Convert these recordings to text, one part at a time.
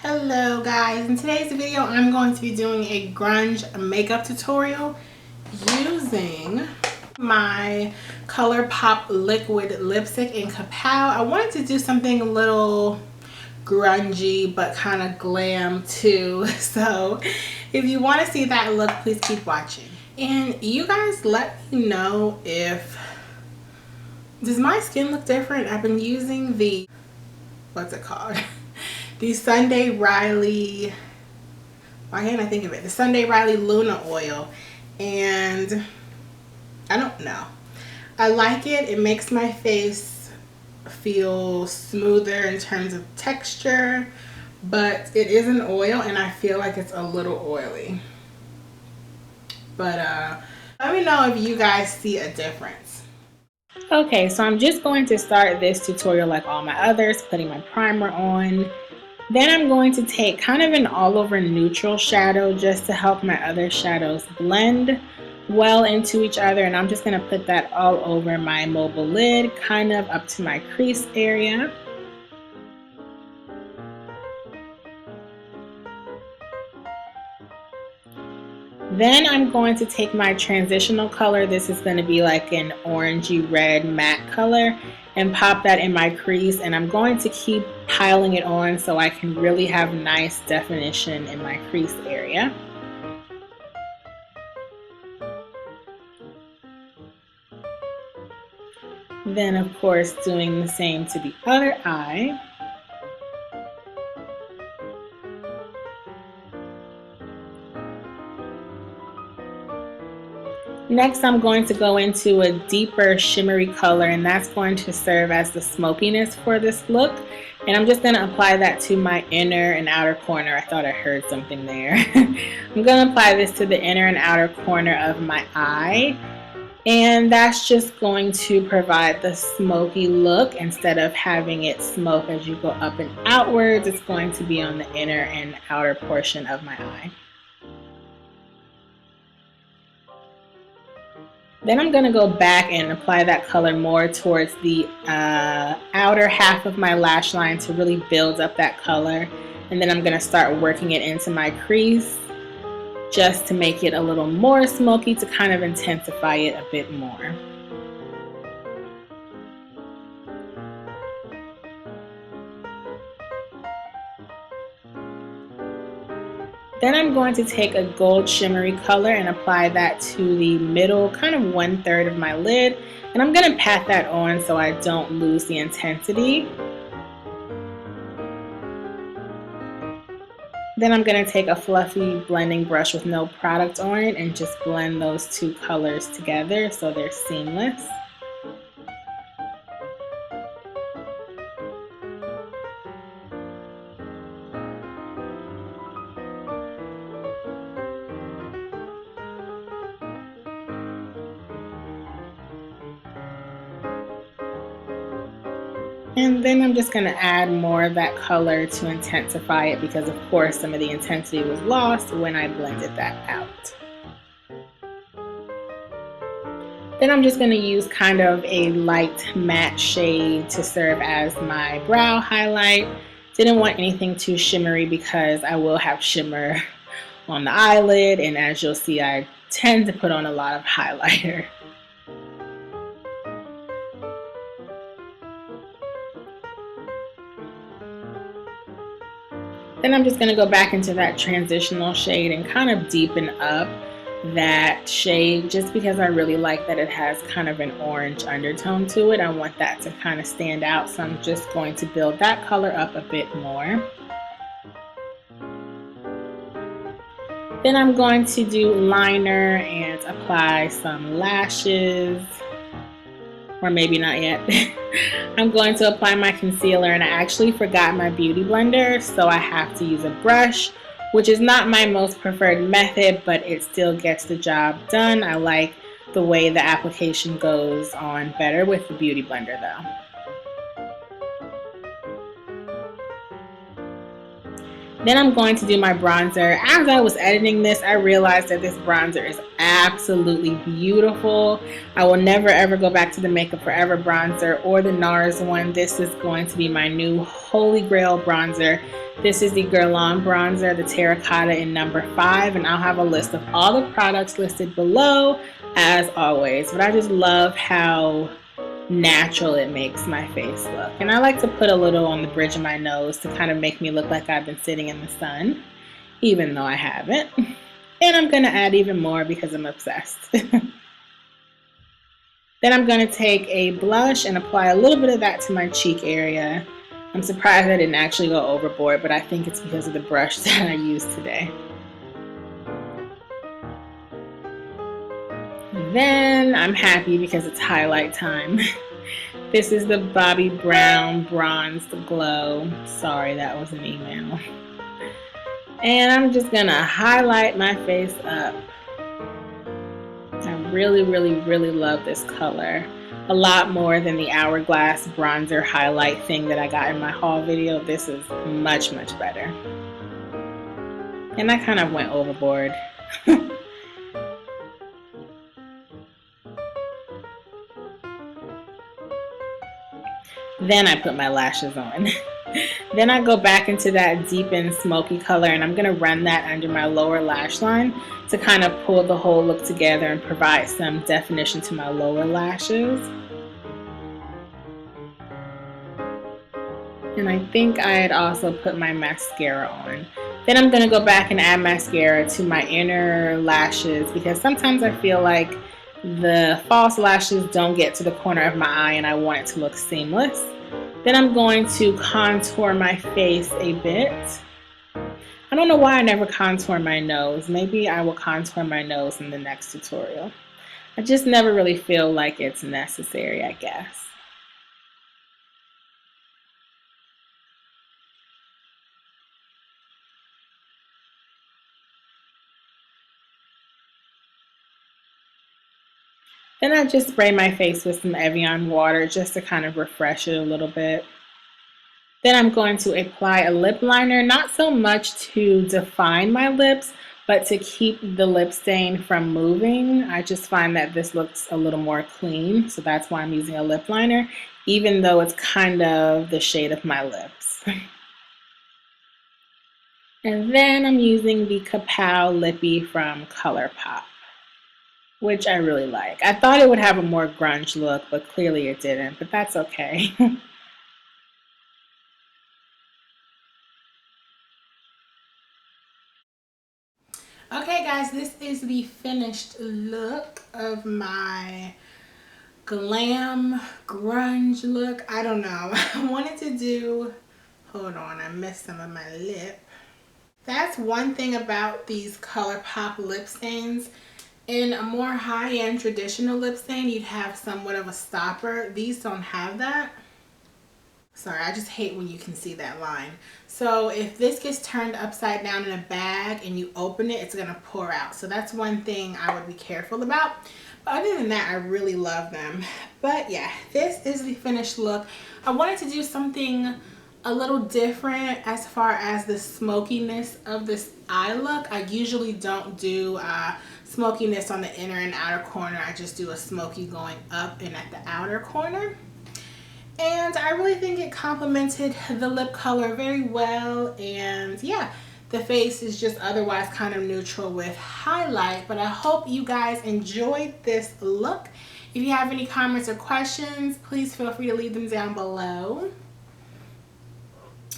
Hello guys, in today's video I'm going to be doing a grunge makeup tutorial using my ColourPop liquid lipstick in Kapow. I wanted to do something a little grungy but kind of glam too, so if you want to see that look, please keep watching. And you guys let me know if, does my skin look different? I've been using the, what's it called? The Sunday Riley, why can't I think of it? The Sunday Riley Luna oil, and I don't know. I like it. It makes my face feel smoother in terms of texture, but it is an oil and I feel like it's a little oily. But let me know if you guys see a difference. Okay, so I'm just going to start this tutorial like all my others, putting my primer on. Then I'm going to take kind of an all-over neutral shadow just to help my other shadows blend well into each other. And I'm just going to put that all over my mobile lid, kind of up to my crease area. Then I'm going to take my transitional color. This is going to be like an orangey red matte color, and pop that in my crease, and I'm going to keep piling it on so I can really have nice definition in my crease area. Then of course doing the same to the other eye. Next, I'm going to go into a deeper shimmery color, and that's going to serve as the smokiness for this look. And I'm just going to apply that to my inner and outer corner. I thought I heard something there. I'm going to apply this to the inner and outer corner of my eye. And that's just going to provide the smoky look. Instead of having it smoke as you go up and outwards, it's going to be on the inner and outer portion of my eye. Then I'm going to go back and apply that color more towards the outer half of my lash line to really build up that color. And then I'm going to start working it into my crease just to make it a little more smoky, to kind of intensify it a bit more. Then I'm going to take a gold shimmery color and apply that to the middle, kind of 1/3 of my lid. And I'm going to pat that on so I don't lose the intensity. Then I'm going to take a fluffy blending brush with no product on it and just blend those two colors together so they're seamless. And then I'm just going to add more of that color to intensify it, because of course some of the intensity was lost when I blended that out. Then I'm just going to use kind of a light matte shade to serve as my brow highlight. Didn't want anything too shimmery because I will have shimmer on the eyelid, and as you'll see, I tend to put on a lot of highlighter. Then I'm just going to go back into that transitional shade and kind of deepen up that shade, just because I really like that it has kind of an orange undertone to it. I want that to kind of stand out, so I'm just going to build that color up a bit more. Then I'm going to do liner and apply some lashes. Or maybe not yet. I'm going to apply my concealer, and I actually forgot my beauty blender, so I have to use a brush, which is not my most preferred method, but it still gets the job done. I like the way the application goes on better with the beauty blender though. Then I'm going to do my bronzer. As I was editing this, I realized that this bronzer is absolutely beautiful. I will never ever go back to the Makeup Forever bronzer or the Nars one. This is going to be my new holy grail bronzer. This is the Guerlain bronzer, the Terracotta in number 5, and I'll have a list of all the products listed below as always. But I just love how natural it makes my face look. And I like to put a little on the bridge of my nose to kind of make me look like I've been sitting in the sun, even though I haven't. And I'm going to add even more because I'm obsessed. Then I'm going to take a blush and apply a little bit of that to my cheek area. I'm surprised I didn't actually go overboard, but I think it's because of the brush that I used today. Then I'm happy because it's highlight time. This is the Bobbi Brown Bronzed Glow. Sorry, that was an email. And I'm just going to highlight my face up. I really, really, really love this color. A lot more than the Hourglass bronzer highlight thing that I got in my haul video. This is much, much better. And I kind of went overboard. Then I put my lashes on. Then I go back into that deepened smoky color, and I'm going to run that under my lower lash line to kind of pull the whole look together and provide some definition to my lower lashes. And I think I had also put my mascara on. Then I'm going to go back and add mascara to my inner lashes because sometimes I feel like the false lashes don't get to the corner of my eye and I want it to look seamless. Then I'm going to contour my face a bit. I don't know why I never contour my nose. Maybe I will contour my nose in the next tutorial. I just never really feel like it's necessary, I guess. Then I just spray my face with some Evian water just to kind of refresh it a little bit. Then I'm going to apply a lip liner, not so much to define my lips, but to keep the lip stain from moving. I just find that this looks a little more clean, so that's why I'm using a lip liner, even though it's kind of the shade of my lips. And then I'm using the Kapow lippie from ColourPop, which I really like. I thought it would have a more grunge look, but clearly it didn't, but that's okay. Okay guys, this is the finished look of my glam grunge look. I don't know. I wanted to do, hold on, I missed some of my lip. That's one thing about these ColourPop lip stains. In a more high-end traditional lip stain, you'd have somewhat of a stopper. These don't have that. Sorry, I just hate when you can see that line. So if this gets turned upside down in a bag and you open it, it's going to pour out. So that's one thing I would be careful about. But other than that, I really love them. But yeah, this is the finished look. I wanted to do something a little different as far as the smokiness of this eye look. I usually don't do smokiness on the inner and outer corner. I just do a smoky going up and at the outer corner. And I really think it complemented the lip color very well. And yeah, the face is just otherwise kind of neutral with highlight. But I hope you guys enjoyed this look. If you have any comments or questions, please feel free to leave them down below.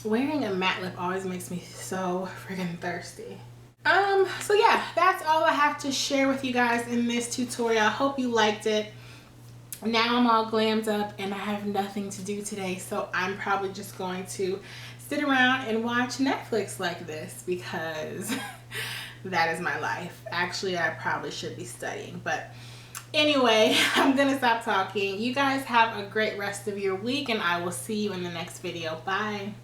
Wearing a matte lip always makes me so freaking thirsty. So yeah, that's all I have to share with you guys in this tutorial. I hope you liked it. Now I'm all glammed up and I have nothing to do today, so I'm probably just going to sit around and watch Netflix like this because that is my life. Actually, I probably should be studying, but anyway, I'm gonna stop talking. You guys have a great rest of your week and I will see you in the next video. Bye.